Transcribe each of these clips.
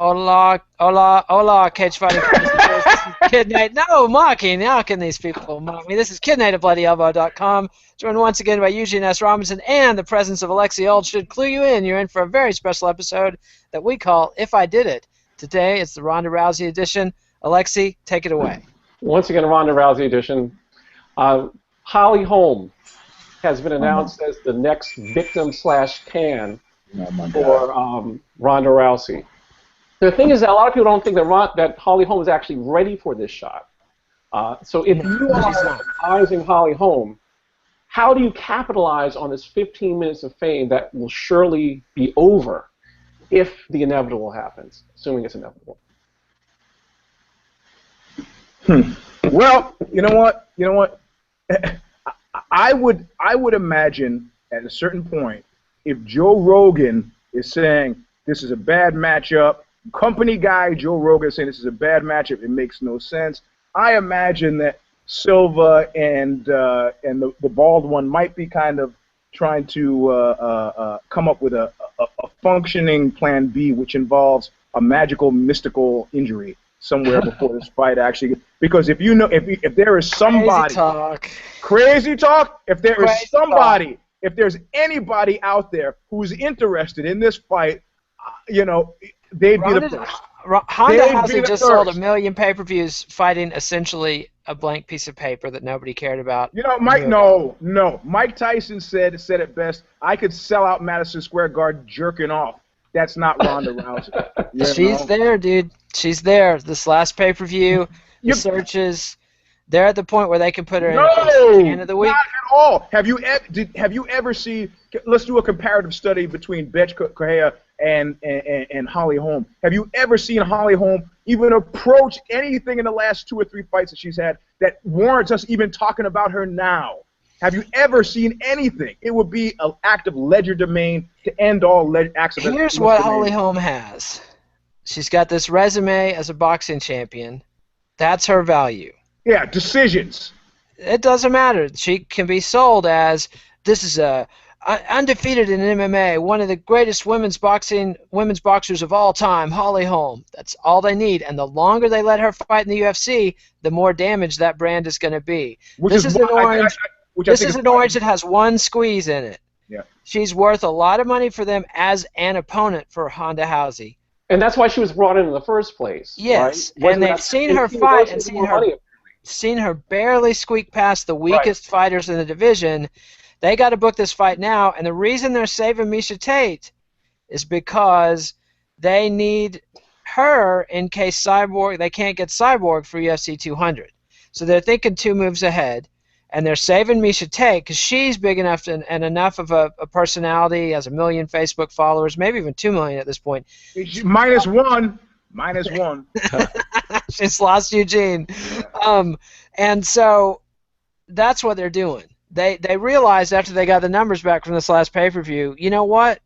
Hola, hola, hola, cage fighting fans. This is Kid Nate. No, mocking. How can these people mock me? This is Kid Nate at BloodyElbow.com. Joined once again by Eugene S. Robinson, and the presence of Alexi Old should clue you in. You're in for a very special episode that we call If I Did It. Today, it's the Ronda Rousey edition. Alexi, take it away. Once again, a Ronda Rousey edition. Holly Holm has been announced as the next victim/tan for Ronda Rousey. The thing is that a lot of people don't think that Holly Holm is actually ready for this shot. So if you are advising Holly Holm, how do you capitalize on this 15 minutes of fame that will surely be over if the inevitable happens, assuming it's inevitable? Well, you know what? I would imagine at a certain point, if Joe Rogan is saying this is a bad matchup, company guy Joe Rogan is saying this is a bad matchup, it makes no sense. I imagine that Silva and the bald one might be kind of trying to come up with a functioning plan B, which involves a magical, mystical injury somewhere before this fight actually. Because if you know, if there is somebody crazy talk, if there is somebody, if there's anybody out there who's interested in this fight, you know, they'd be the first. Honda Housey just sold 1 million pay-per-views fighting essentially a blank piece of paper that nobody cared about. You know, Mike Tyson said it best. I could sell out Madison Square Garden jerking off. That's not Ronda Rousey. She's there, dude. She's there. This last pay-per-view, the searches, they're at the point where they can put her in end of the week. Not at all. Have you ever seen? Let's do a comparative study between Betch Correia and Holly Holm. Have you ever seen Holly Holm even approach anything in the last 2 or 3 fights that she's had that warrants us even talking about her now? Have you ever seen anything? It would be an act of legerdemain to end all acts of legerdemain. Here's what Holly Holm has. She's got this resume as a boxing champion. That's her value. Yeah, decisions. It doesn't matter. She can be sold as this is a undefeated in MMA, one of the greatest women's boxers of all time, Holly Holm. That's all they need. And the longer they let her fight in the UFC, the more damage that brand is going to be. This is an orange. This is an orange that has one squeeze in it. Yeah. She's worth a lot of money for them as an opponent for Honda Housey. And that's why she was brought in the first place. Yes, right? And they've seen her fight and seen her barely squeak past the weakest fighters in the division. They got to book this fight now, and the reason they're saving Miesha Tate is because they need her in case they can't get Cyborg for UFC 200. So they're thinking 2 moves ahead, and they're saving Miesha Tate because she's big enough and enough of a personality, has 1 million Facebook followers, maybe even 2 million at this point. Minus one. She's lost Eugene. And so that's what they're doing. They realized after they got the numbers back from this last pay-per-view, you know what?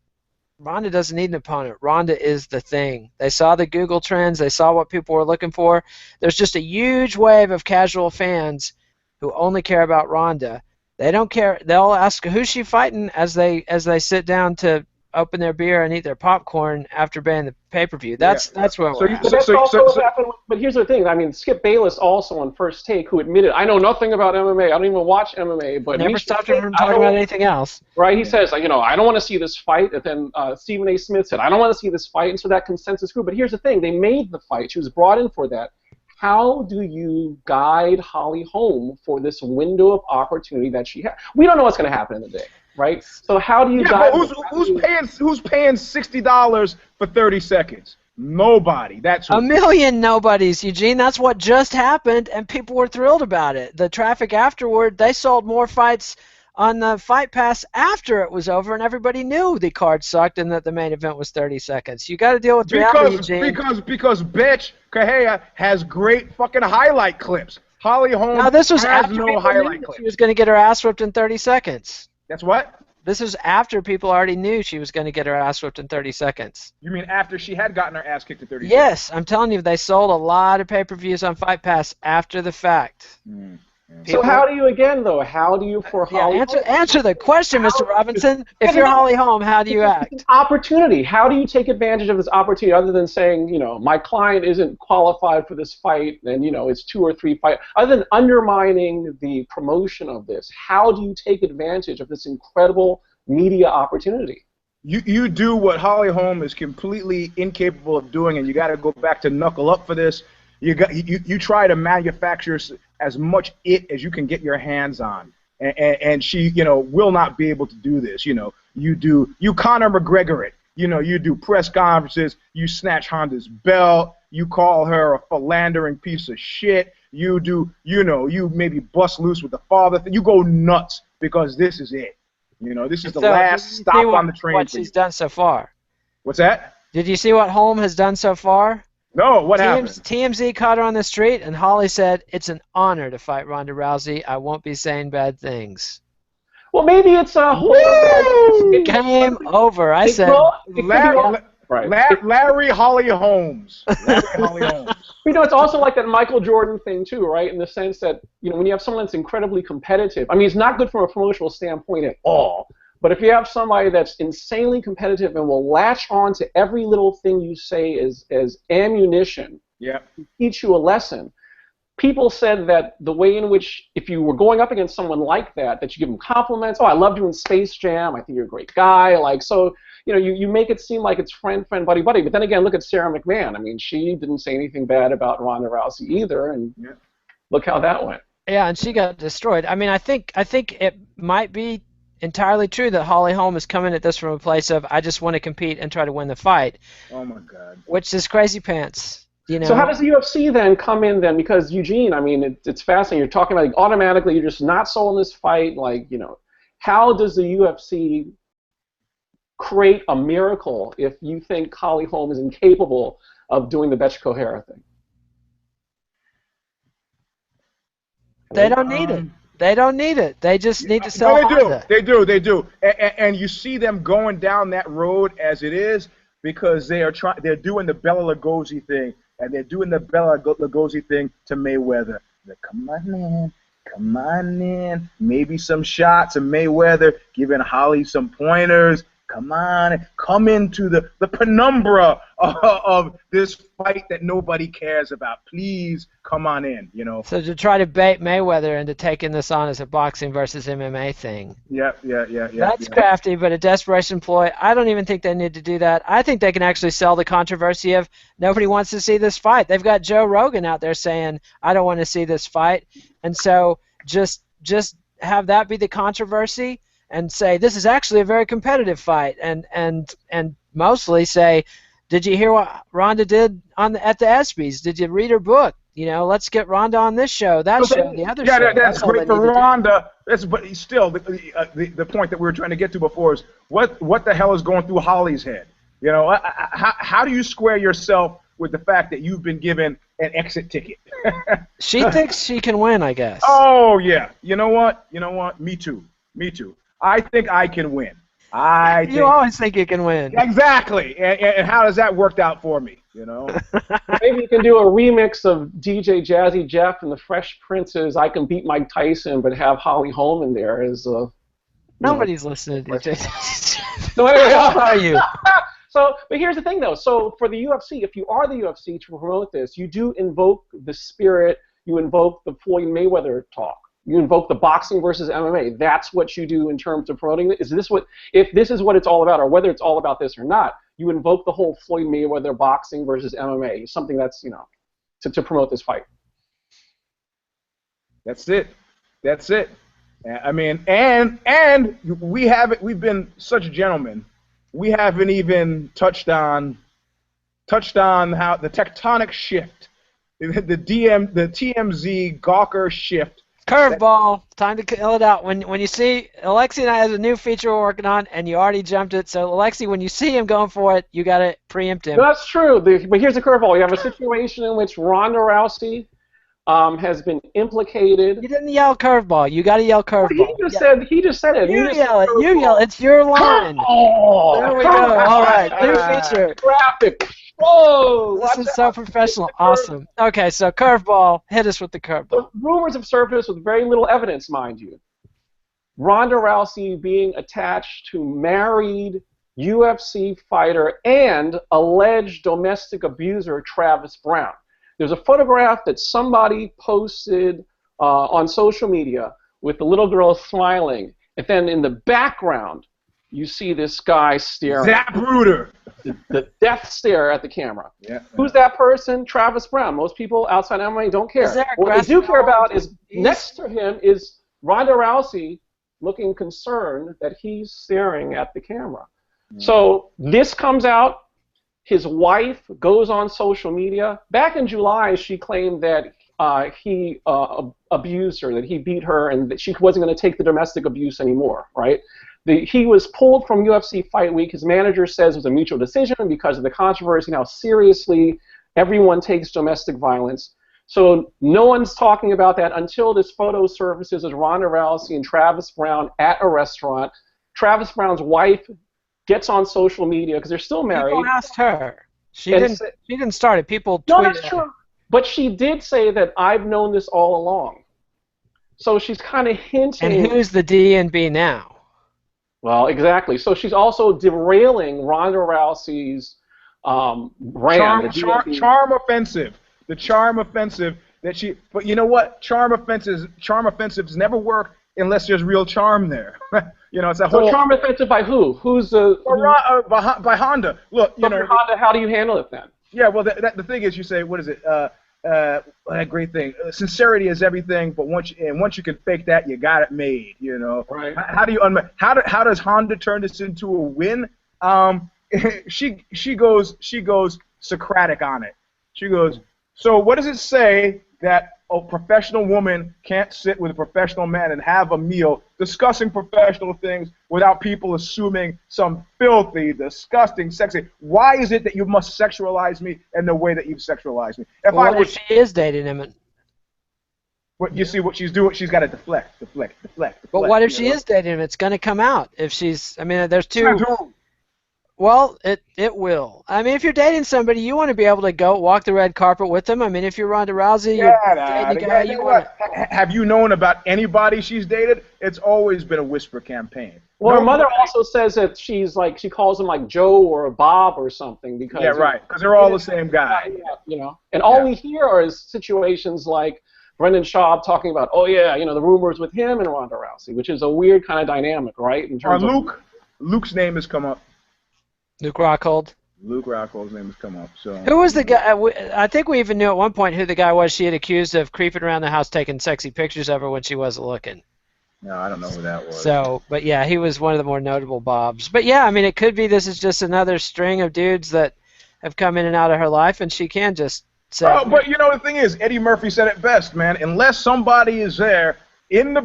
Ronda doesn't need an opponent. Ronda is the thing. They saw the Google trends. They saw what people were looking for. There's just a huge wave of casual fans who only care about Ronda. They don't care. They'll ask who's she fighting as they sit down to open their beer and eat their popcorn after being the pay-per-view. That's where we're at. But here's the thing. I mean, Skip Bayless also on First Take, who admitted, I know nothing about MMA. I don't even watch MMA. But never stopped him from talking about anything else. Right? He says, I don't want to see this fight. And then Stephen A. Smith said, I don't want to see this fight. And so that consensus grew. But here's the thing. They made the fight. She was brought in for that. How do you guide Holly Holm for this window of opportunity that she has? We don't know what's going to happen in the day. Right? So how do you guide? Who's paying $60 for 30 seconds? Nobody. That's who. 1 million nobodies, Eugene. That's what just happened, and people were thrilled about it. The traffic afterward, they sold more fights on the Fight Pass after it was over, and everybody knew the card sucked and that the main event was 30 seconds. You got to deal with reality, Eugene. Because Betch Correia has great fucking highlight clips. Holly Holm now, this was has after no highlight clips. She was going to get her ass whipped in 30 seconds. That's what? This was after people already knew she was going to get her ass whipped in 30 seconds. You mean after she had gotten her ass kicked in 30 seconds? Yes, I'm telling you, they sold a lot of pay-per-views on Fight Pass after the fact. So how do you, again, though, how do you, for Yeah, Holly answer the question, Mr. Robinson. If you're Holly Holm, how do you it's an act? opportunity. How do you take advantage of this opportunity other than saying, my client isn't qualified for this fight and, it's 2 or 3 fights, other than undermining the promotion of this? How do you take advantage of this incredible media opportunity? You do what Holly Holm is completely incapable of doing, and you got to go back to knuckle up for this. You try to manufacture as much it as you can get your hands on, and she will not be able to do this. You Conor McGregor it. You do press conferences. You snatch Honda's belt. You call her a philandering piece of shit. You maybe bust loose with the father thing. You go nuts because this is it. This is the last stop on the train. What she's done so far. What's that? Did you see what Holm has done so far? No, what happened? TMZ caught her on the street, and Holly said, "It's an honor to fight Ronda Rousey. I won't be saying bad things." Well, maybe it's a whole... Game over. I said... Larry Holly Holmes. Larry Holly Holmes. It's also like that Michael Jordan thing, too, right? In the sense that, when you have someone that's incredibly competitive, I mean, it's not good from a promotional standpoint at all. But if you have somebody that's insanely competitive and will latch on to every little thing you say as ammunition, to teach you a lesson, people said that the way in which, if you were going up against someone like that you give them compliments. Oh, I loved you in Space Jam. I think you're a great guy. You make it seem like it's friend, buddy. But then again, look at Sarah McMahon. I mean, she didn't say anything bad about Ronda Rousey either, and look how that went. Yeah, and she got destroyed. I mean, I think it might be entirely true that Holly Holm is coming at this from a place of, I just want to compete and try to win the fight. Oh my God. Which is crazy pants. So how does the UFC then come in then? Because Eugene, I mean, it's fascinating. You're talking about automatically you're just not sold in this fight. How does the UFC create a miracle if you think Holly Holm is incapable of doing the Betch Kohara thing? They don't need it. They don't need it. They just need to sell Honda. They do. And you see them going down that road as it is because they're doing the Bela Lugosi thing, and they're doing the Bela Lugosi thing to Mayweather. Come on in. Maybe some shots of Mayweather, giving Holly some pointers. Come on, come into the penumbra of this fight that nobody cares about. Please come on in, So to try to bait Mayweather into taking this on as a boxing versus MMA thing. Yeah. That's crafty, but a desperation ploy. I don't even think they need to do that. I think they can actually sell the controversy of nobody wants to see this fight. They've got Joe Rogan out there saying, I don't want to see this fight. And so just have that be the controversy. And say this is actually a very competitive fight, and mostly say, did you hear what Ronda did at the ESPYs? Did you read her book? Let's get Ronda on this show, the other show. Yeah, that's great for Ronda. But still, the point that we were trying to get to before is what the hell is going through Holly's head? How do you square yourself with the fact that you've been given an exit ticket? She thinks she can win, I guess. Oh yeah. You know what? Me too. I think I can win. You always think you can win. Exactly. And how does that work out for me? Maybe you can do a remix of DJ Jazzy Jeff and the Fresh Prince's I Can Beat Mike Tyson, but have Holly Holm in there as Nobody's listening to DJ Jazzy Jeff. So anyway, how are you? But here's the thing, though. So for the UFC, if you are the UFC to promote this, you do invoke the spirit, you invoke the Floyd Mayweather talk. You invoke the boxing versus MMA. That's what you do in terms of promoting it. If this is what it's all about, or whether it's all about this or not, you invoke the whole Floyd Mayweather boxing versus MMA, something that's, to promote this fight. That's it. I mean, and we've been such gentlemen. We haven't even touched on how the tectonic shift, the TMZ Gawker shift. Curveball. Time to kill it out. When you see Alexi and I have a new feature we're working on, and you already jumped it. So Alexi, when you see him going for it, you got to preempt him. That's true. But here's the curveball. You have a situation in which Ronda Rousey has been implicated. You didn't yell curveball. You got to yell Well, curveball. He just said it. You yell it. You yell. It's your line. Oh, There we go. All right. New feature. Graphic. Whoa. This is so professional. Awesome. Okay, so curveball. Hit us with the curveball. The rumors have surfaced with very little evidence, mind you. Ronda Rousey being attached to married UFC fighter and alleged domestic abuser Travis Browne. There's a photograph that somebody posted on social media with the little girl smiling, and then in the background, you see this guy staring. Zap Ruder. The death stare at the camera. Yeah. Who's that person? Travis Browne. Most people outside MMA don't care. What they do care about is next to him is Ronda Rousey looking concerned that he's staring at the camera. So this comes out. His wife goes on social media. Back in July, she claimed that he abused her, that he beat her, and that she wasn't going to take the domestic abuse anymore, right? He was pulled from UFC Fight Week. His manager says it was a mutual decision because of the controversy and how seriously everyone takes domestic violence. So no one's talking about that until this photo surfaces of Ronda Rousey and Travis Browne at a restaurant. Travis Browne's wife gets on social media because they're still married. People asked her. She didn't start it. People tweeted. No, that's true. But she did say that I've known this all along. So she's kind of hinting. And who's the DNB now? Well, exactly. So she's also derailing Ronda Rousey's brand. Charm offensive. The charm offensive that she. But you know what? Charm offensives never work unless there's real charm there. You know, it's a whole. So charm offensive by who? Who's the? By Honda. Look, you know. Honda, how do you handle it then? Yeah, well, the thing is, you say, what is it? A great thing. Sincerity is everything, but once you can fake that, you got it made. You know. Right. How do you how does Honda turn this into a win? She goes Socratic on it. She goes. So what does it say that a professional woman can't sit with a professional man and have a meal discussing professional things without people assuming some filthy, disgusting, sexy? Why is it that you must sexualize me in the way that you've sexualized me? If she is dating him? But you see what she's doing? She's got to deflect. But what if she is dating him? It's going to come out. If she's, I mean, there's two. Well, it will. I mean, if you're dating somebody, you want to be able to go walk the red carpet with them. I mean, if you're Ronda Rousey, you're dating a guy, you want to. Have you known about anybody she's dated? It's always been a whisper campaign. Well, her mother also says that she calls him like Joe or Bob or something because because they're all the same guy. You know, and all we hear is situations like Brendan Schaub talking about, the rumors with him and Ronda Rousey, which is a weird kind of dynamic, right? In terms of Luke's name has come up. Luke Rockhold. Luke Rockhold's name has come up. So who was the guy? I think we even knew at one point who the guy was she had accused of creeping around the house taking sexy pictures of her when she wasn't looking. No, I don't know who that was. So, but yeah, he was one of the more notable Bobs. But yeah, I mean, it could be this is just another string of dudes that have come in and out of her life, and she can just say. Oh, but you know the thing is, Eddie Murphy said it best, man. Unless somebody is there in the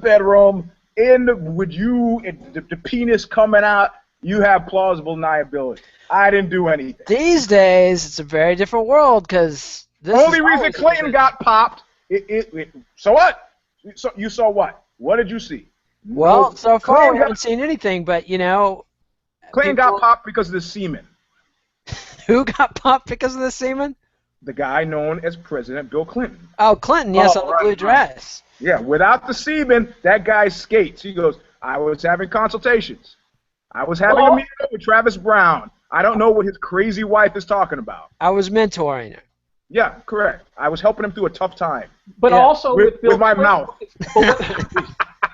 bedroom, with the penis coming out. You have plausible deniability. I didn't do anything. These days, it's a very different world because the only reason Clinton got popped. So what? So you saw what? What did you see? Well, so far we haven't seen anything, but you know, Clinton got popped because of the semen. Who got popped because of the semen? The guy known as President Bill Clinton. Oh, Clinton, yes, on the blue dress. Yeah, without the semen, that guy skates. He goes, I was having consultations. I was having a meeting with Travis Browne. I don't know what his crazy wife is talking about. I was mentoring her. Yeah, correct. I was helping him through a tough time. But also with my mouth.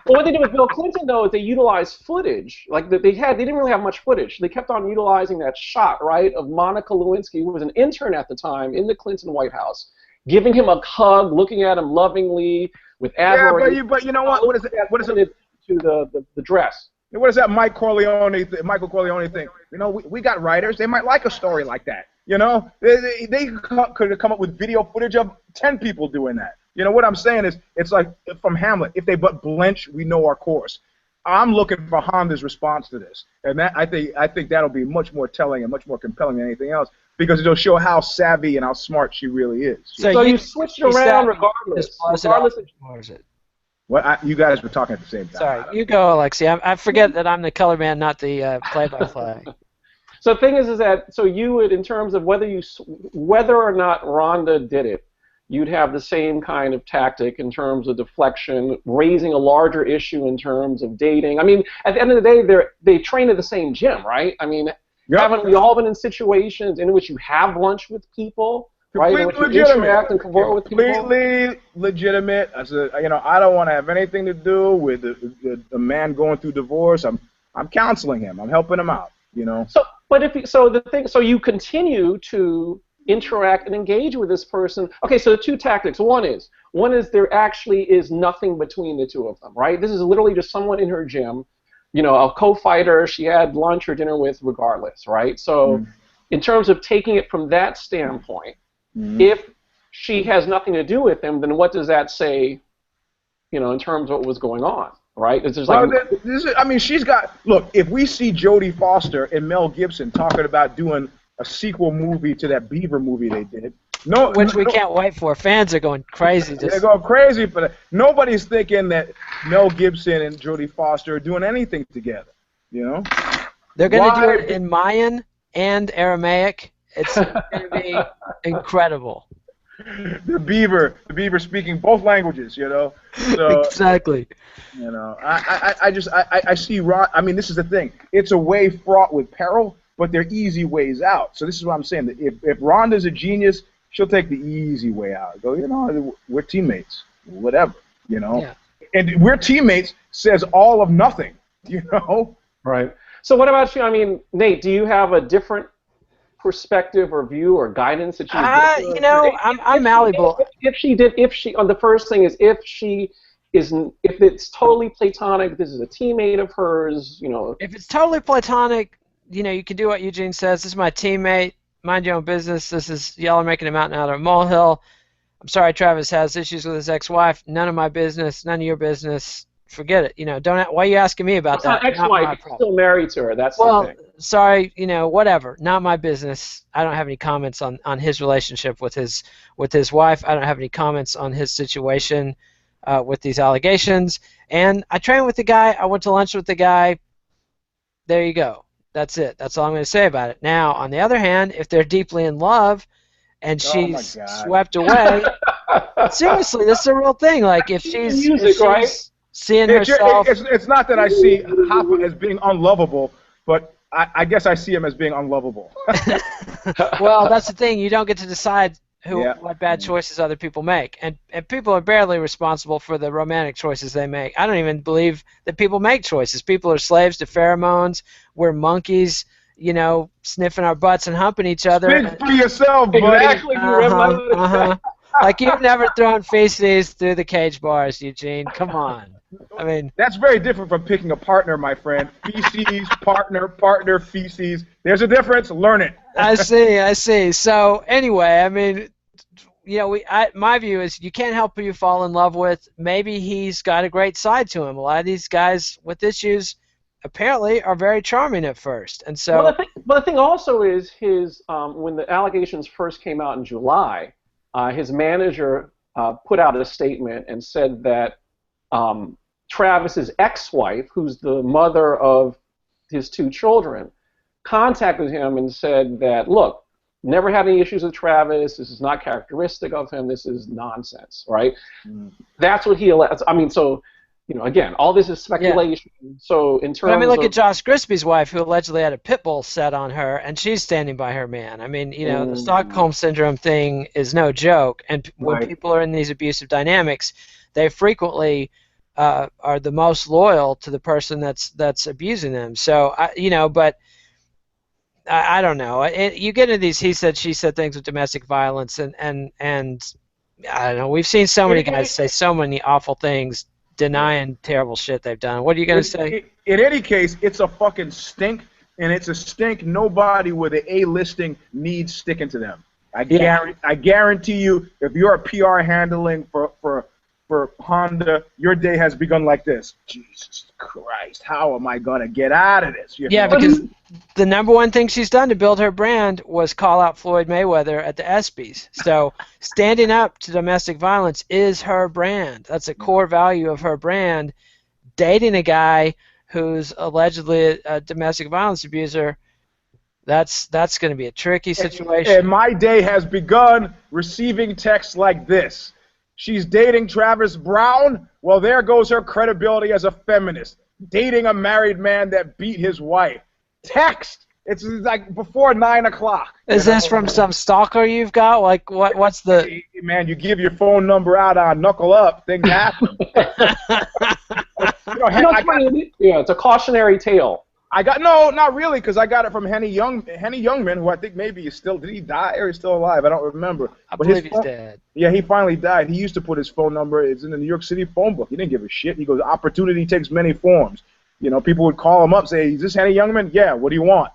What they did with Bill Clinton, though, is they utilized footage. Like they didn't really have much footage. They kept on utilizing that shot, right, of Monica Lewinsky, who was an intern at the time in the Clinton White House, giving him a hug, looking at him lovingly with admiration. Yeah, but you know what? What is it? To the dress. What is that Michael Corleone thing? You know, we got writers. They might like a story like that. You know, they could have come up with video footage of 10 people doing that. You know, what I'm saying is, it's like from Hamlet, if they but blench, we know our course. I'm looking for Honda's response to this. And that I think that'll be much more telling and much more compelling than anything else. because it'll show how savvy and how smart she really is. So you switched around regardless. Well, you guys were talking at the same time. Sorry, you go, Alexi. I forget that I'm the color man, not the play-by-play. So the thing is that so you would, in terms of whether or not Ronda did it, you'd have the same kind of tactic in terms of deflection, raising a larger issue in terms of dating. I mean, at the end of the day, they train at the same gym, right? I mean, haven't we all been in situations in which you have lunch with people, right? In which you interact and convert with people? Completely legitimate. I said, I don't want to have anything to do with the man going through divorce. I'm counseling him. I'm helping him out. So you continue to interact and engage with this person. Okay, so the two tactics. One is there actually is nothing between the two of them, right? This is literally just someone in her gym, a co-fighter she had lunch or dinner with regardless, right? So in terms of taking it from that standpoint, if she has nothing to do with him, then what does that say, in terms of what was going on? Right? She's got. Look, if we see Jodie Foster and Mel Gibson talking about doing a sequel movie to that Beaver movie they did, which we can't wait for. Fans are going crazy. They're going crazy, but nobody's thinking that Mel Gibson and Jodie Foster are doing anything together. They're going to do it in Mayan and Aramaic. It's going to be incredible. The Beaver speaking both languages, So, exactly. I see Ron. I mean, this is the thing. It's a way fraught with peril, but they're easy ways out. So this is what I'm saying. That if Ronda's a genius, she'll take the easy way out. Go, we're teammates, whatever, Yeah. And we're teammates says all of nothing, Right. So what about you? I mean, Nate, do you have a different perspective or view or guidance that you I'm malleable. If it's totally platonic, this is a teammate of hers, If it's totally platonic, you can do what Eugene says. This is my teammate. Mind your own business. Y'all are making a mountain out of a molehill. I'm sorry Travis has issues with his ex-wife. None of my business. None of your business. Forget it. Why are you asking me about that? Not ex-wife. He's still married to her. That's the thing. Sorry, whatever. Not my business. I don't have any comments on his relationship with his wife. I don't have any comments on his situation with these allegations. And I trained with the guy. I went to lunch with the guy. There you go. That's it. That's all I'm going to say about it. Now, on the other hand, if they're deeply in love and she's swept away, seriously, this is a real thing. Like if she's seeing herself. It's not that I see Hoffa as being unlovable, but I guess I see him as being unlovable. Well, that's the thing. You don't get to decide what bad choices other people make. And people are barely responsible for the romantic choices they make. I don't even believe that people make choices. People are slaves to pheromones. We're monkeys, sniffing our butts and humping each other. Speak for yourself, buddy. Exactly. Like you've never thrown feces through the cage bars, Eugene. Come on. I mean, that's very different from picking a partner, my friend. Feces, partner, feces. There's a difference. Learn it. I see. So anyway, I mean, my view is you can't help who you fall in love with. Maybe he's got a great side to him. A lot of these guys with issues apparently are very charming at first, and so. Well, the thing also is his when the allegations first came out in July, his manager put out a statement and said that. Travis's ex-wife, who's the mother of his two children, contacted him and said that, look, never had any issues with Travis. This is not characteristic of him. This is nonsense, right? That's what he alleged. I mean, so, again, all this is speculation. Yeah. So in terms look at Josh Crispy's wife, who allegedly had a pit bull set on her, and she's standing by her man. I mean, the Stockholm Syndrome thing is no joke. And when people are in these abusive dynamics, they frequently are the most loyal to the person that's abusing them. So but I don't know. You get into these he said she said things with domestic violence, and I don't know. We've seen so many guys say so many awful things, denying terrible shit they've done. What are you gonna say? In any case, it's a fucking stink, and it's a stink nobody with an A listing needs sticking to them. I guarantee you, if you're a PR handling for for Honda, your day has begun like this. Jesus Christ, how am I going to get out of this? Yeah, because the number one thing she's done to build her brand was call out Floyd Mayweather at the ESPYs. So standing up to domestic violence is her brand. That's a core value of her brand. Dating a guy who's allegedly a domestic violence abuser, that's going to be a tricky situation. And my day has begun receiving texts like this. She's dating Travis Browne? Well, there goes her credibility as a feminist. Dating a married man that beat his wife. Text! It's like before 9 o'clock. Is this from some stalker you've got? Like, what's the... Hey, man, you give your phone number out on Knuckle Up, things happen. It's a cautionary tale. No, not really, because I got it from Henny Youngman, who I think maybe is still, did he die or is still alive? I don't remember. I believe he's dead. Yeah, he finally died. He used to put his phone number, it's in the New York City phone book. He didn't give a shit. He goes, opportunity takes many forms. You know, people would call him up, say, is this Henny Youngman? Yeah, what do you want?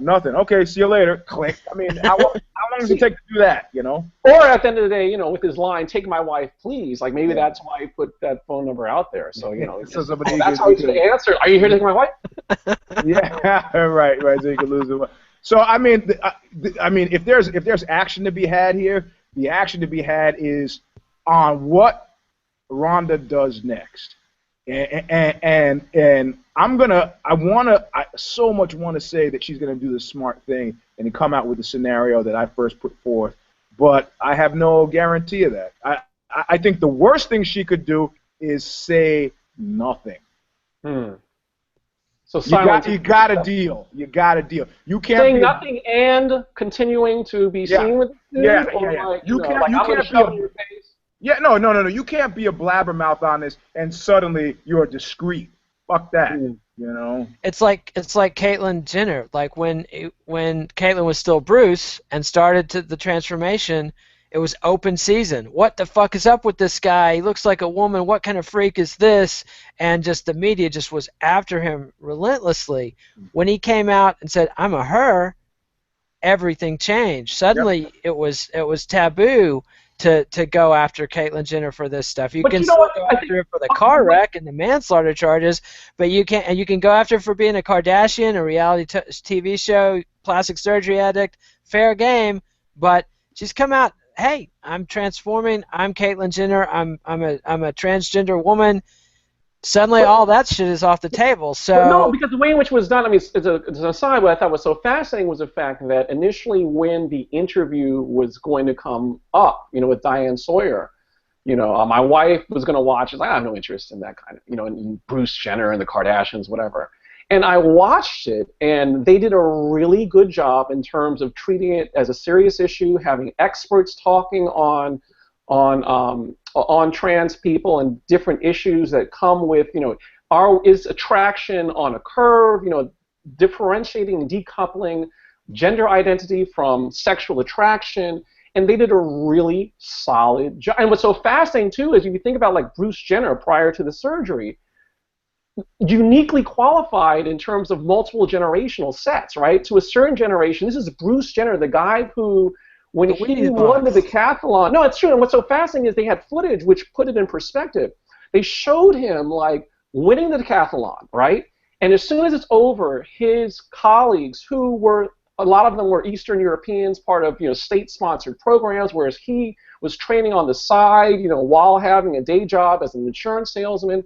Nothing. Okay, see you later. Click. I mean, how long does it take to do that, you know? Or at the end of the day, you know, with his line, take my wife, please. Like, maybe that's why he put that phone number out there. So, you know, so that's how he's going to answer. Are you here to take my wife? Yeah, right. So you can lose it. So, I mean, if there's action to be had here, the action to be had is on what Ronda does next. And I so much want to say that she's going to do the smart thing and come out with the scenario that I first put forth, but I have no guarantee of that. I think the worst thing she could do is say nothing. So you got to deal. You got to deal. You can't saying nothing and continuing to be seen with the dude? Yeah. Like, you can't be your face. Yeah, no. You can't be a blabbermouth on this and suddenly you're discreet. Fuck that. You know. It's like Caitlyn Jenner. Like when Caitlyn was still Bruce and started the transformation, it was open season. What the fuck is up with this guy? He looks like a woman. What kind of freak is this? And just the media just was after him relentlessly. When he came out and said, "I'm a her," everything changed. Suddenly it was taboo to go after Caitlyn Jenner for this stuff. You can still go after her for the car wreck and the manslaughter charges, but you can go after her for being a Kardashian, a reality TV show, plastic surgery addict, fair game. But she's come out, hey, I'm transforming. I'm Caitlyn Jenner. I'm a transgender woman. Suddenly, all that shit is off the table. So no, because the way in which it was done, I mean, it's an aside. What I thought was so fascinating was the fact that initially, when the interview was going to come up, you know, with Diane Sawyer, you know, my wife was going to watch. She's like, I have no interest in that kind of, you know, in Bruce Jenner and the Kardashians, whatever. And I watched it, and they did a really good job in terms of treating it as a serious issue, having experts talking on trans people and different issues that come with, you know, is attraction on a curve, you know, differentiating and decoupling gender identity from sexual attraction, and they did a really solid job. And what's so fascinating, too, is if you think about, like, Bruce Jenner prior to the surgery, uniquely qualified in terms of multiple generational sets, right? To a certain generation, this is Bruce Jenner, the guy who, when he won the decathlon, no, it's true. And what's so fascinating is they had footage which put it in perspective. They showed him like winning the decathlon, right? And as soon as it's over, his colleagues, who were a lot of them were Eastern Europeans, part of, you know, state-sponsored programs, whereas he was training on the side, you know, while having a day job as an insurance salesman.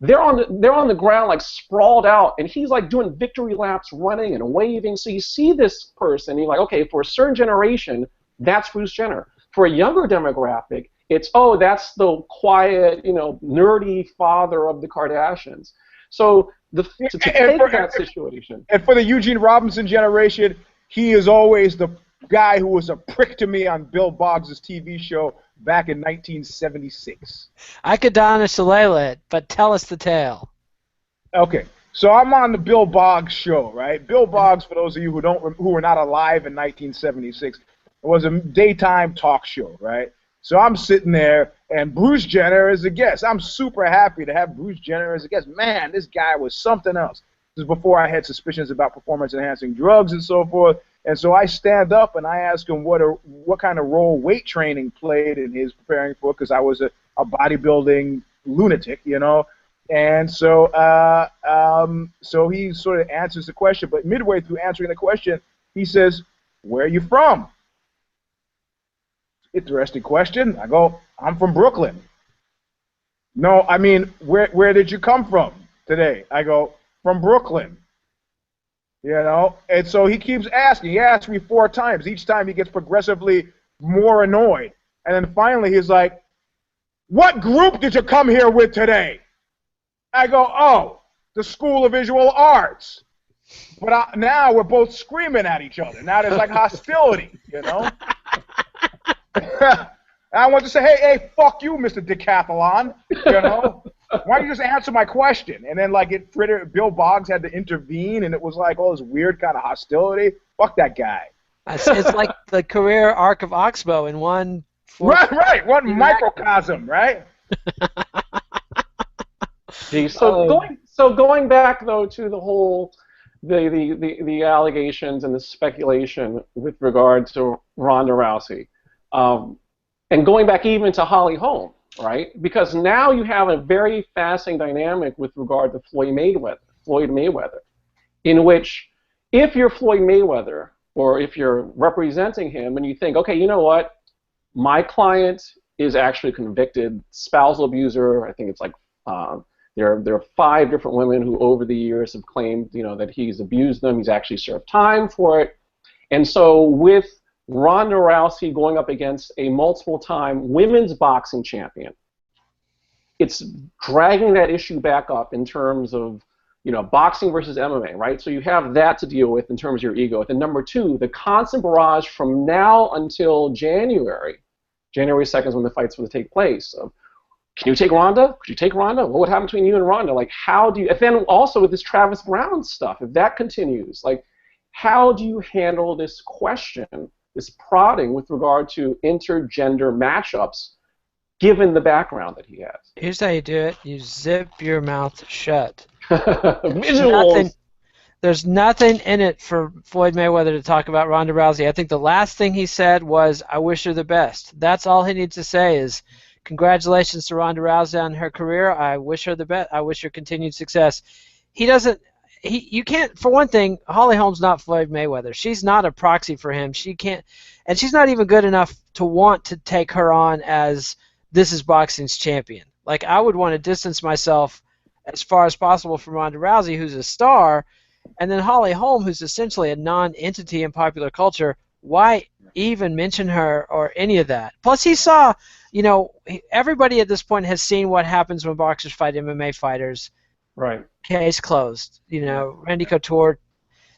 They're on the ground like sprawled out, and he's like doing victory laps, running and waving. So you see this person, and you're like, okay, for a certain generation, that's Bruce Jenner. For a younger demographic, it's, oh, that's the quiet, you know, nerdy father of the Kardashians. So to take that situation. And for the Eugene Robinson generation, he is always the guy who was a prick to me on Bill Boggs' TV show back in 1976. I could Donna Shalala it, but tell us the tale. Okay, so I'm on the Bill Boggs show, right? Bill Boggs, for those of you who were not alive in 1976, was a daytime talk show, right? So I'm sitting there, and Bruce Jenner is a guest. I'm super happy to have Bruce Jenner as a guest. Man, this guy was something else. This is before I had suspicions about performance-enhancing drugs and so forth. And so I stand up and I ask him what kind of role weight training played in his preparing for, because I was a bodybuilding lunatic, you know. And so, so he sort of answers the question, but midway through answering the question, he says, "Where are you from?" Interesting question. I go, "I'm from Brooklyn." "No, I mean, where did you come from today?" I go, "From Brooklyn." You know, and so he keeps asking. He asked me 4 times. Each time he gets progressively more annoyed. And then finally he's like, "What group did you come here with today?" I go, "Oh, the School of Visual Arts." But now we're both screaming at each other. Now there's like hostility, you know? I want to say, hey, fuck you, Mr. Decathlon, you know? Why don't you just answer my question? And then, like, Bill Boggs had to intervene, and it was like all this weird kind of hostility. Fuck that guy. It's like the career arc of Oxbow in one. Right. One microcosm, right? So going back though to the whole the allegations and the speculation with regard to Ronda Rousey, and going back even to Holly Holm, right? Because now you have a very fascinating dynamic with regard to Floyd Mayweather, in which if you're Floyd Mayweather or if you're representing him and you think, okay, you know what, my client is actually a convicted spousal abuser. I think it's like there are 5 different women who over the years have claimed, you know, that he's abused them. He's actually served time for it. And so with Ronda Rousey going up against a multiple-time women's boxing champion, it's dragging that issue back up in terms of, you know, boxing versus MMA, right? So you have that to deal with in terms of your ego. And number 2, the constant barrage from now until January 2nd is when the fight's going to take place. Of, can you take Ronda? Could you take Ronda? What would happen between you and Ronda? Like, how do you... And then also with this Travis Browne stuff, if that continues, like, how do you handle this question, this prodding with regard to intergender matchups, given the background that he has? Here's how you do it. You zip your mouth shut. Visuals. There's nothing in it for Floyd Mayweather to talk about Ronda Rousey. I think the last thing he said was, "I wish her the best." That's all he needs to say is, "Congratulations to Ronda Rousey on her career. I wish her the best. I wish her continued success." He doesn't. You can't. For one thing, Holly Holm's not Floyd Mayweather. She's not a proxy for him. She can't, and she's not even good enough to want to take her on as this is boxing's champion. Like, I would want to distance myself as far as possible from Ronda Rousey, who's a star, and then Holly Holm, who's essentially a non-entity in popular culture. Why even mention her or any of that? Plus, he saw. You know, everybody at this point has seen what happens when boxers fight MMA fighters. Right. Case closed. You know, Randy Couture,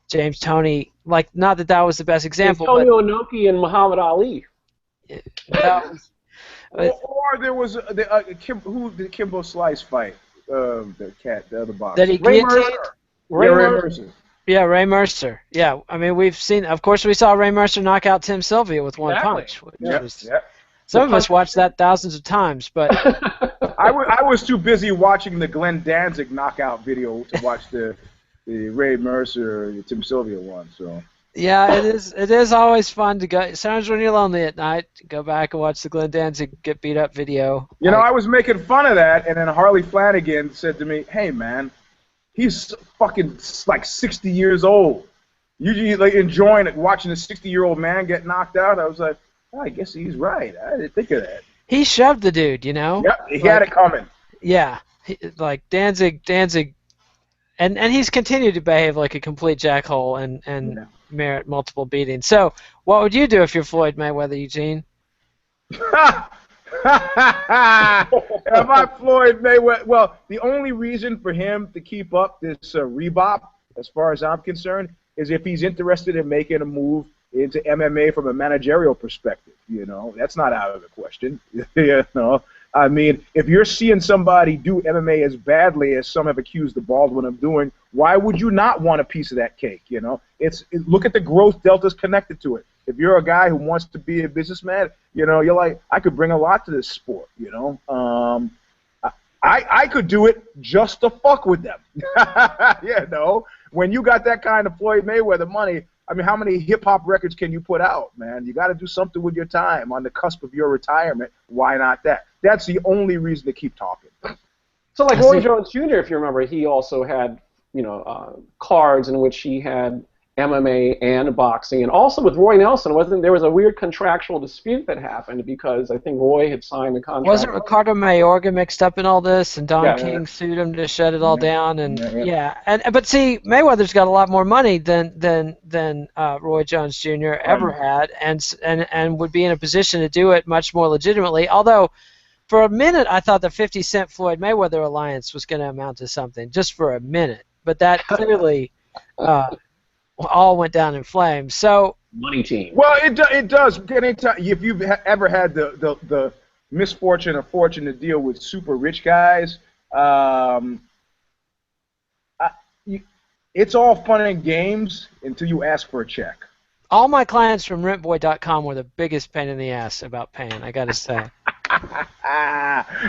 James Toney. Like, not that that was the best example. Antonio Inoki and Muhammad Ali. That was, or there was who did Kimbo Slice fight? The other boxer. that he guillotined. Ray Mercer. Yeah, Ray Mercer. Yeah, I mean, we've seen. Of course, we saw Ray Mercer knock out Tim Sylvia with one punch. Some of us watched that thousands of times, but I was too busy watching the Glenn Danzig knockout video to watch the Ray Mercer Tim Sylvia one. So yeah, it is always fun to go. Sometimes when you're lonely at night, go back and watch the Glenn Danzig get beat up video. You know, I was making fun of that, and then Harley Flanagan said to me, "Hey man, he's fucking like 60 years old. You like enjoying it, watching a 60-year-old man get knocked out?" I was like, I guess he's right. I didn't think of that. He shoved the dude, you know? Yep, he had it coming. Yeah. Like Danzig, and he's continued to behave like a complete jackhole and merit multiple beatings. So, what would you do if you're Floyd Mayweather, Eugene? If I'm Floyd Mayweather, well, the only reason for him to keep up this rebop, as far as I'm concerned, is if he's interested in making a move into MMA from a managerial perspective. You know, that's not out of the question. You know, I mean, if you're seeing somebody do MMA as badly as some have accused the Baldwin of doing, why would you not want a piece of that cake? You know, look at the growth deltas connected to it. If you're a guy who wants to be a businessman, you know, you're like, I could bring a lot to this sport. You know, I could do it just to fuck with them. You know, when you got that kind of Floyd Mayweather money, I mean, how many hip hop records can you put out, man? You got to do something with your time on the cusp of your retirement. Why not that? That's the only reason to keep talking. So like Roy Jones Jr., if you remember, he also had, cards in which he had MMA and boxing, and also with Roy Nelson, there was a weird contractual dispute that happened because I think Roy had signed the contract. Wasn't Ricardo Mayorga mixed up in all this, and Don King sued him to shut it all down? And but see, Mayweather's got a lot more money than Roy Jones Jr. ever had, and would be in a position to do it much more legitimately. Although, for a minute, I thought the 50 Cent Floyd Mayweather alliance was going to amount to something, just for a minute. But that clearly all went down in flames. So money team. Well, it does. Anytime if you've ever had the misfortune or fortune to deal with super rich guys, it's all fun and games until you ask for a check. All my clients from rentboy.com were the biggest pain in the ass about paying, I got to say.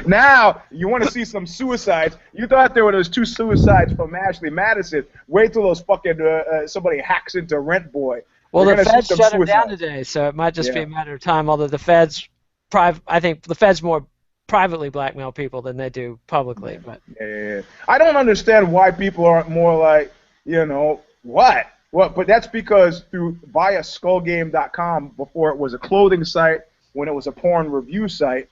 Now, you want to see some suicides. You thought there were those 2 suicides from Ashley Madison. Wait till those fucking somebody hacks into Rentboy. Well, the feds shut him down today, so it might just be a matter of time. Although the feds, I think the feds more privately blackmail people than they do publicly. But I don't understand why people aren't more like, what? Well, but that's because via skullgame.com, before it was a clothing site, when it was a porn review site,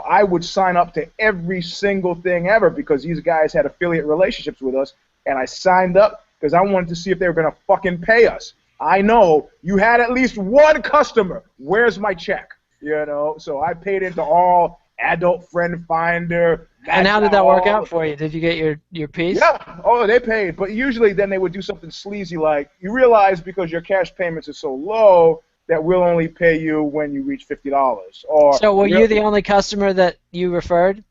I would sign up to every single thing ever because these guys had affiliate relationships with us, and I signed up because I wanted to see if they were going to fucking pay us. I know you had at least one customer. Where's my check? So I paid into all Adult Friend Finder. And how did that work out for you? Did you get your piece? Yeah. Oh, they paid. But usually then they would do something sleazy like, you realize because your cash payments are so low that we'll only pay you when you reach $50. So were you the only customer that you referred?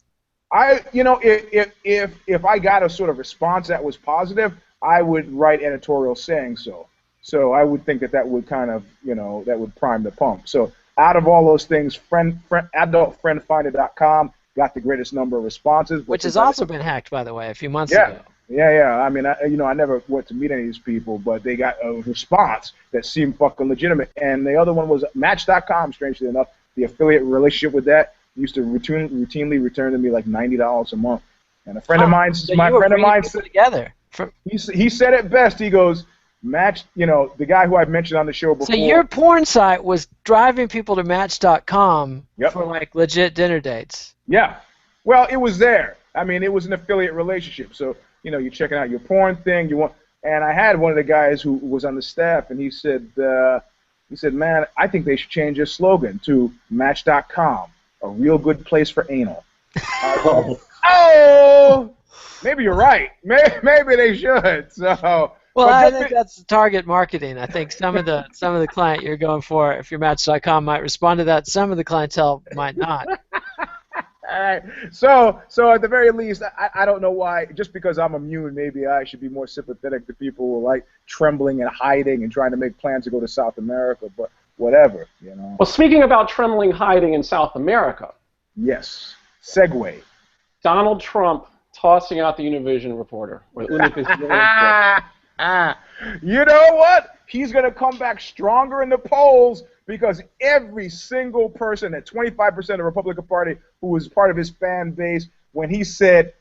If I got a sort of response that was positive, I would write editorial saying so. So I would think that would kind of, that would prime the pump. So out of all those things, adultfriendfinder.com got the greatest number of responses. Which has also been hacked, by the way, a few months ago. Yeah. I mean, I never went to meet any of these people, but they got a response that seemed fucking legitimate. And the other one was Match.com, strangely enough. The affiliate relationship with that used to routinely return to me like $90 a month. And a friend of mine, together. He said it best. He goes, Match, the guy who I've mentioned on the show before. So your porn site was driving people to Match.com for like legit dinner dates. Yeah. Well, it was there. I mean, it was an affiliate relationship. So, you're checking out your porn thing. And I had one of the guys who was on the staff, and he said, man, I think they should change their slogan to Match.com, a real good place for anal. Maybe you're right. Maybe they should. So. Well, I think that's target marketing. I think some of the client you're going for, if you're Match.com, might respond to that. Some of the clientele might not. All right. So at the very least, I don't know why. Just because I'm immune, maybe I should be more sympathetic to people who are like trembling and hiding and trying to make plans to go to South America. But whatever, Well, speaking about trembling, hiding in South America. Yes. Segue. Donald Trump tossing out the Univision reporter. Or you know what? He's going to come back stronger in the polls because every single person, that 25% of the Republican Party who was part of his fan base, when he said,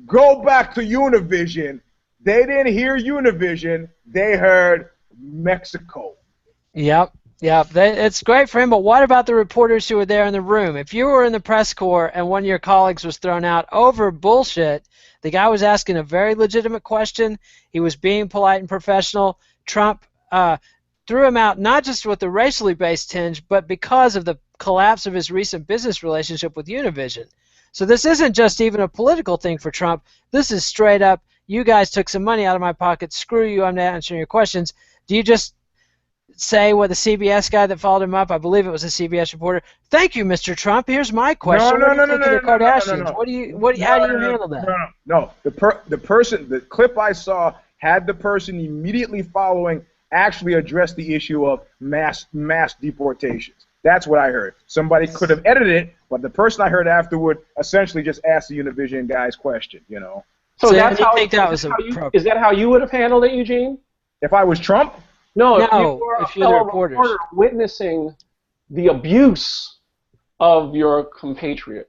go back to Univision, they didn't hear Univision, they heard Mexico. Yep. It's great for him, but what about the reporters who were there in the room? If you were in the press corps and one of your colleagues was thrown out over bullshit, the guy was asking a very legitimate question. He was being polite and professional. Trump threw him out not just with the racially based tinge, but because of the collapse of his recent business relationship with Univision. So this isn't just even a political thing for Trump. This is straight up, you guys took some money out of my pocket. Screw you, I'm not answering your questions. Do you just say what the CBS guy that followed him up, I believe it was a CBS reporter, thank you, Mr. Trump, here's my question. No. How do you handle that? No. The clip I saw had the person immediately following actually address the issue of mass deportations. That's what I heard. Somebody could have edited it, but the person I heard afterward essentially just asked the Univision guy's question, So that's how, think that was is that how you would have handled it, Eugene? If I was Trump? No, if you No, were a if you're the fellow reporters. reporter witnessing the abuse of your compatriot.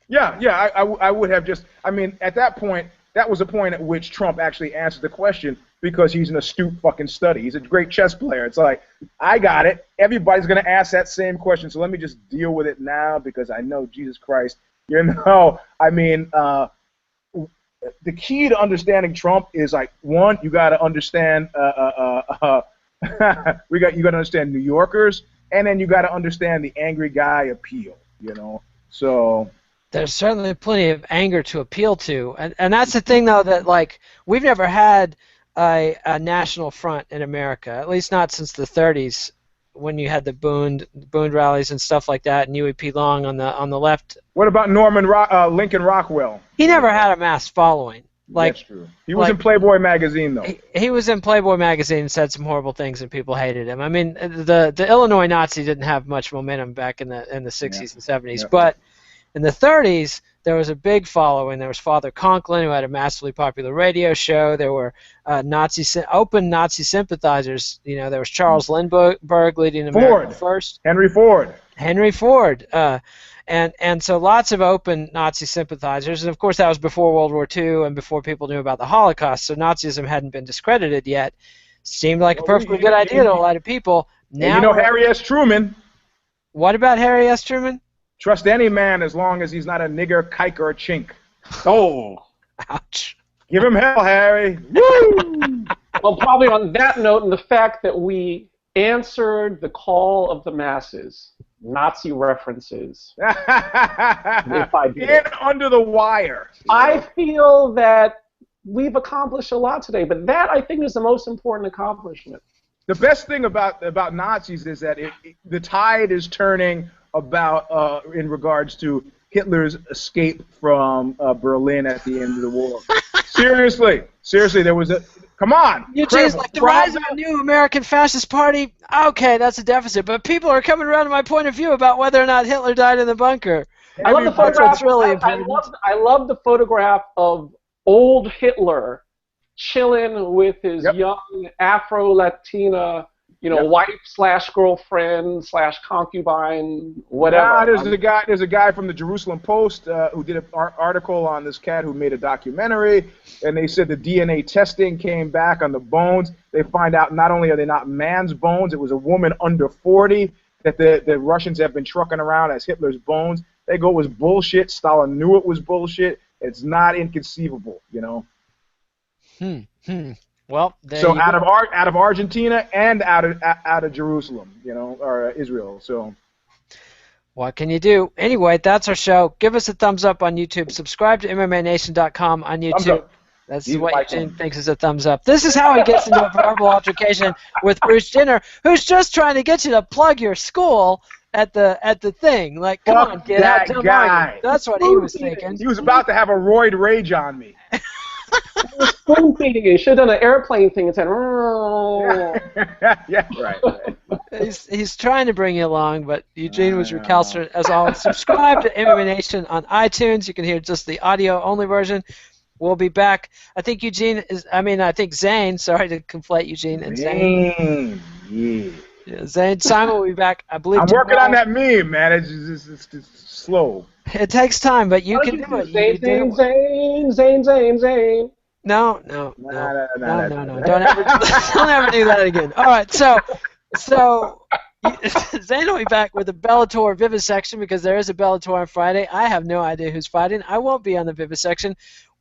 Yeah, yeah, I would have just, I mean, at that point, that was the point at which Trump actually answered the question because he's an astute fucking study. He's a great chess player. It's like, I got it. Everybody's going to ask that same question, so let me just deal with it now because I know, Jesus Christ, you know, I mean, the key to understanding Trump is like, one, you got to understand, you got to understand New Yorkers, and then you got to understand the angry guy appeal, you know, so... There's certainly plenty of anger to appeal to, and that's the thing though, that like we've never had a national front in America, at least not since the 30s, when you had the Boone rallies and stuff like that, and Huey P. Long on the left. What about Lincoln Rockwell? He never had a mass following. Like, that's true. He was in Playboy magazine though. He was in Playboy magazine and said some horrible things, and people hated him. I mean, the Illinois Nazi didn't have much momentum back in the 60s and 70s, but in the 30s, there was a big following. There was Father Conklin, who had a massively popular radio show. There were open Nazi sympathizers. You know, there was Charles Lindbergh leading America First. Henry Ford. And so lots of open Nazi sympathizers. And, of course, that was before World War II and before people knew about the Holocaust. So Nazism hadn't been discredited yet. Seemed like a perfectly good idea to a lot of people. Now, you know Harry S. Truman. What about Harry S. Truman? Trust any man as long as he's not a nigger, kike, or a chink. Oh. Ouch. Give him hell, Harry. Woo! Well, probably on that note, and the fact that we answered the call of the masses, Nazi references. If I did In Under the Wire. I feel that we've accomplished a lot today, but that, I think, is the most important accomplishment. The best thing about Nazis is that the tide is turning about in regards to Hitler's escape from Berlin at the end of the war. Seriously, there was a... Come on! Eugene's like, the rise of a new American fascist party, okay, that's a deficit, but people are coming around to my point of view about whether or not Hitler died in the bunker. I love the photograph. Really important. I love the photograph of old Hitler chilling with his young Afro-Latina, wife/girlfriend/concubine, whatever. There's a guy from the Jerusalem Post who did an article on this cat who made a documentary, and they said the DNA testing came back on the bones. They find out not only are they not man's bones, it was a woman under 40 that the Russians have been trucking around as Hitler's bones. They go, it was bullshit. Stalin knew it was bullshit. It's not inconceivable, Well, so out of Argentina and out of Jerusalem, or Israel. So what can you do? Anyway, that's our show. Give us a thumbs up on YouTube. Subscribe to MMANation.com on YouTube. That's what Eugene thinks is a thumbs up. This is how he gets into a verbal altercation with Bruce Jenner, who's just trying to get you to plug your school at the thing. Like, come on, get out, tell Marty. That's what he was thinking. He was about to have a roid rage on me. Spoon feeding you. Should have done an airplane thing and said, oh. Yeah, right. He's trying to bring you along, but Eugene was recalcitrant as always. Subscribe to MMA Nation on iTunes. You can hear just the audio-only version. We'll be back. I think Zane, sorry to conflate Eugene and Zane. Yeah, Zane, Simon will be back, I believe. I'm working on that meme, man. It's slow. It takes time, but you can do it. Zane. No. Don't ever do that again. All right, so Zane will be back with a Bellator vivisection because there is a Bellator on Friday. I have no idea who's fighting. I won't be on the vivisection.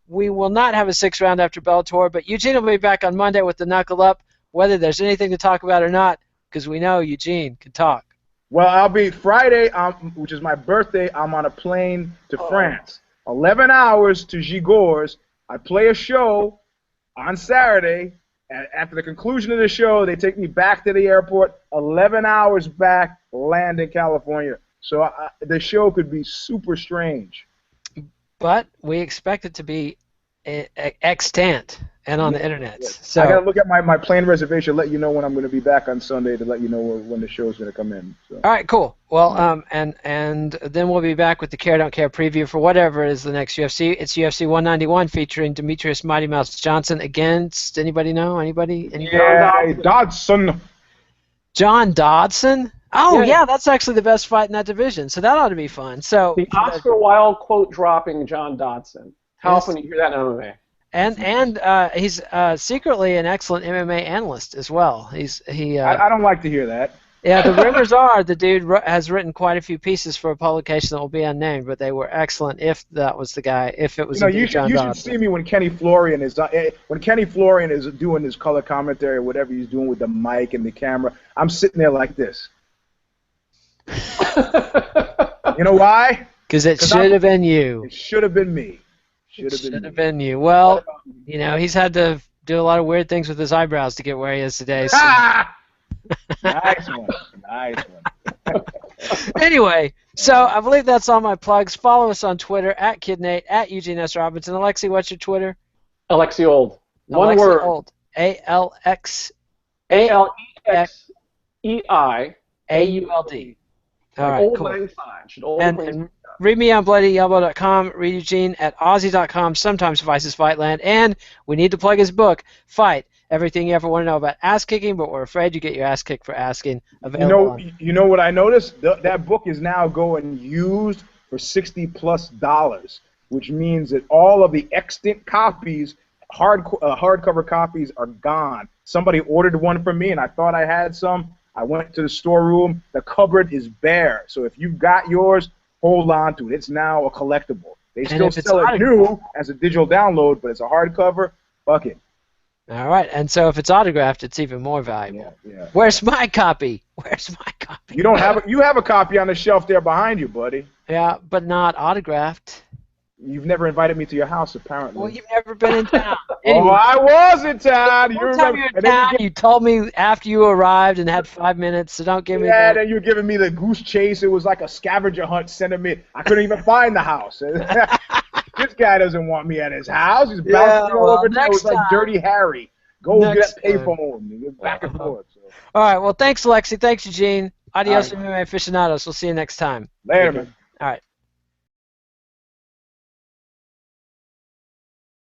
We will not have a 6th round after Bellator, but Eugene will be back on Monday with the Knuckle Up, whether there's anything to talk about or not, because we know Eugene can talk. Well, I'll be Friday, which is my birthday. I'm on a plane to France. 11 hours to Gigors. I play a show on Saturday. And after the conclusion of the show, they take me back to the airport. 11 hours back, land in California. So the show could be super strange. But we expect it to be extant and on the internet. Yes. So I got to look at my plane reservation, let you know when I'm going to be back on Sunday to let you know when the show's going to come in. So. All right, cool. Well, and then we'll be back with the Care Don't Care preview for whatever is the next UFC. It's UFC 191 featuring Demetrius Mighty Mouse Johnson against anybody know? Anybody? Yeah, Dodson. John Dodson? Oh, Yeah. yeah, that's actually the best fight in that division, so that ought to be fun. So The Oscar Wilde quote dropping John Dodson. How yes, often do you hear that in MMA? and he's secretly an excellent MMA analyst as well. I don't like to hear that. Yeah, the rumors are the dude has written quite a few pieces for a publication that will be unnamed, but they were excellent if that was the guy, if it was indeed John You should Dodson. see me when Kenny Florian is doing his color commentary or whatever he's doing with the mic and the camera. I'm sitting there like this. You know why? Because it should have been you. It should have been me. Should have been you. Well, he's had to do a lot of weird things with his eyebrows to get where he is today. So. Nice one. Nice one. Anyway, so I believe that's all my plugs. Follow us on Twitter, @KidNate, @Eugene S. Robinson. Alexi, what's your Twitter? Alexi Old. One Alexi word. Old. ALXEIAULD. All right, Old cool. Lang Syne. Should Old And read me on BloodyElbow.com, read Eugene at Aussie.com, sometimes Vice's Fightland, and we need to plug his book, Fight, Everything You Ever Want to Know About Ass Kicking, but we're afraid you get your ass kicked for asking. Available you know what I noticed? That book is now going used for $60+, which means that all of the extant copies, hardcover copies, are gone. Somebody ordered one for me, and I thought I had some. I went to the storeroom. The cupboard is bare. So if you've got yours, hold on to it. It's now a collectible. They still sell it new as a digital download, but it's a hardcover. Fuck it. All right, and so if it's autographed, it's even more valuable. Yeah. Where's my copy? Where's my copy? You don't have you have a copy on the shelf there behind you, buddy. Yeah, but not autographed. You've never invited me to your house, apparently. Well, you've never been in town. Oh, I was in town. One time you were in town, you told me after you arrived and had 5 minutes, so don't give me that. Yeah, then you're giving me the goose chase. It was like a scavenger hunt sending me. I couldn't even find the house. This guy doesn't want me at his house. He's bouncing all over town. It was like Dirty Harry. Go get that payphone and get back and forth. So. All right, well, thanks, Alexi. Thanks, Eugene. Adios, MMA aficionados. We'll see you next time. Later, man. All right.